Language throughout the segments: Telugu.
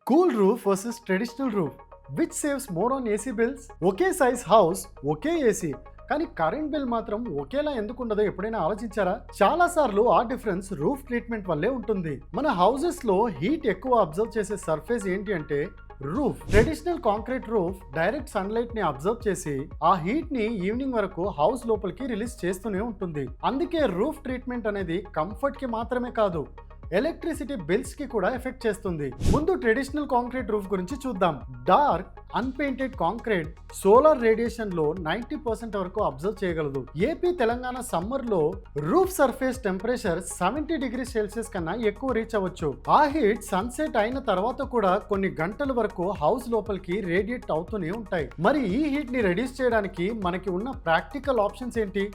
Cool roof versus traditional roof which saves more on AC bills? Okay size house, okay AC, కానీ కరెంట్ బిల్ మాత్రం ఒకేలా ఎందుకు ఉండదో ఎప్పుడైనా ఆలోచించారా? చాలా సార్లు ఆ డిఫరెన్స్ రూఫ్ ట్రీట్మెంట్ వల్లే ఉంటుంది. మన హౌసెస్ లో హీట్ ఎక్కువ అబ్జర్వ్ చేసే సర్ఫేస్ ఏంటి అంటే roof. Traditional concrete roof direct sunlight ని అబ్జర్వ్ చేసి ఆ హీట్ ని ఈవినింగ్ వరకు హౌస్ లోపలికి రిలీజ్ చేస్తూనే ఉంటుంది. అందుకే రూఫ్ ట్రీట్మెంట్ అనేది కంఫర్ట్ కి మాత్రమే కాదు, ఎలక్ట్రిసిటీ బిల్స్ కి కూడా ఎఫెక్ట్ చేస్తుంది. ముందు ట్రెడిషనల్ కాంక్రీట్ రూఫ్ గురించి చూద్దాం. డార్క్ అన్పెయింటెడ్ కాంక్రీట్ సోలార్ రేడియేషన్ లో 90% వరకు అబ్జర్వ్ చేయగలదు. ఏపీ తెలంగాణ సమ్మర్ లో roof surface temperature 70 degree Celsius కన్నా ఎక్కువ రీచ్ అవ్వచ్చు. ఆ హీట్ సన్సెట్ అయిన తర్వాత కూడా కొన్ని గంటల వరకు హౌస్ లోపలికి రేడియేట్ అవుతూనే ఉంటాయి. మరి ఈ హీట్ ని రెడ్యూస్ చేయడానికి మనకి ఉన్న ప్రాక్టికల్ ఆప్షన్స్ ఏంటి?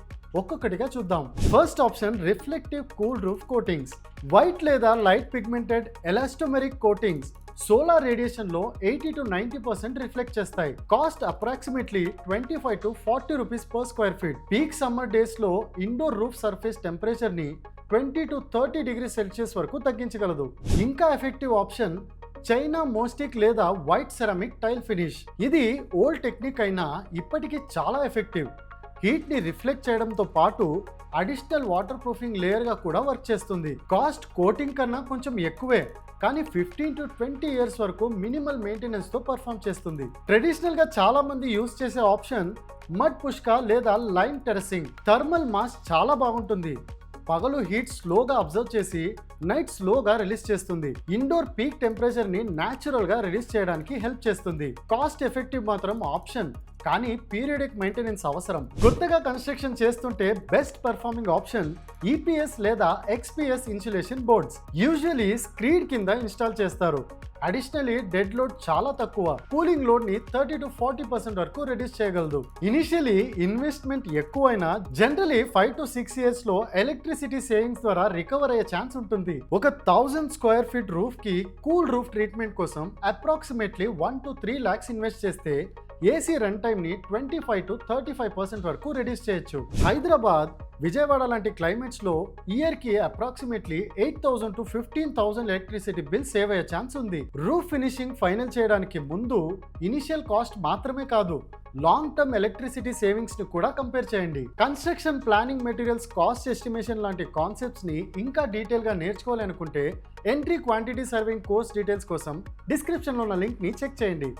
ఒక్కొక్కటిగా చూద్దాం. First option reflective cool roof coatings. White లేదా light pigmented elastomeric coatings solar radiation లో 80 to 90% రిఫ్లెక్ట్ చేస్తాయి. Cost approximately 25 to 40 rupees per square feet. Peak summer days లో ఇండోర్ రూఫ్ సర్ఫేస్ టెంపరేచర్ ని 20 to 30 డిగ్రీ సెల్సియస్ వరకు తగ్గించగలదు. ఇంకా ఎఫెక్టివ్ ఆప్షన్ చైనా మోస్టిక్ లేదా వైట్ సెరామిక్ టైల్ ఫినిష్. ఇది ఓల్డ్ టెక్నిక్ అయినా ఇప్పటికీ చాలా ఎఫెక్టివ్. హీట్ ని రిఫ్లెక్ట్ చేయడంతో పాటు అడిషనల్ వాటర్ ప్రూఫింగ్ లేయర్ గా కూడా వర్క్ చేస్తుంది. కాస్ట్ కోటింగ్ కన్నా కొంచెం ఎక్కువే, కానీ 15 to 20 ఇయర్స్ వరకు మినిమల్ మెయింటెనెన్స్ తో పర్ఫామ్ చేస్తుంది. ట్రెడిషనల్ గా చాలా మంది యూజ్ చేసే ఆప్షన్ మడ్ పుష్క లేదా లైమ్ టెరసింగ్. థర్మల్ మాస్ చాలా బాగుంటుంది. పగలు హీట్ స్లోగా అబ్జర్వ్ చేసి నైట్ స్లోగా రిలీజ్ చేస్తుంది. ఇండోర్ పీక్ టెంపరేచర్ ని న్యాచురల్ గా రిలీజ్ చేయడానికి హెల్ప్ చేస్తుంది. కాస్ట్ ఎఫెక్టివ్ మాత్రం ఆప్షన్, కానీ పీరియడిక్ మెయింటెనెన్స్ అవసరం. కొత్తగా కన్స్ట్రక్షన్ చేస్తుంటే బెస్ట్ పర్ఫార్మింగ్ ఆప్షన్ ఈపీఎస్ లేదా ఎక్స్పీఎస్ ఇన్సులేషన్ బోర్డ్స్. యూజువల్లీ స్క్రీడ్ కింద ఇన్స్టాల్ చేస్తారు. అడిషనలీ డెడ్ లోడ్ చాలా తక్కువ. కూలింగ్ లోడ్ ని 30 to 40% వరకు రెడ్యూస్ చేయగలదు. ఇనిషియలీ ఇన్వెస్ట్మెంట్ ఎక్కువైనా జనరలీ 5 to 6 ఇయర్స్ లో ఎలక్ట్రిసిటీ సేవింగ్స్ ద్వారా రికవర్ అయ్యే ఛాన్స్ ఉంటుంది. ఒక 1000 స్క్వేర్ ఫీట్ రూఫ్ కి కూల్ రూఫ్ ట్రీట్మెంట్ కోసం అప్రాక్సిమేట్లీ 1 to 3 lakhs ఇన్వెస్ట్ చేస్తే ఏసీ రన్ టైమ్ ని 25 to 35% వరకు రెడ్యూస్ చేయొచ్చు. హైదరాబాద్, విజయవాడ లాంటి క్లైమేట్స్ లో ఇయర్ కి approximately 8,000 to 15,000 electricity bill save అయ్యే ఛాన్స్ ఉంది. రూఫ్ ఫినిషింగ్ ఫైనల్ చేయడానికి ముందు ఇనిషియల్ కాస్ట్ మాత్రమే కాదు, లాంగ్ టర్మ్ ఎలక్ట్రిసిటీ సేవింగ్స్ ని కూడా కంపేర్ చేయండి. Construction planning, materials cost estimation లాంటి కాన్సెప్ట్స్ ని ఇంకా డీటెయిల్ గా నేర్చుకోవాలనుకుంటే entry quantity surveying course details కోసం డిస్క్రిప్షన్ లో ఉన్న లింక్ ని చెక్ చేయండి.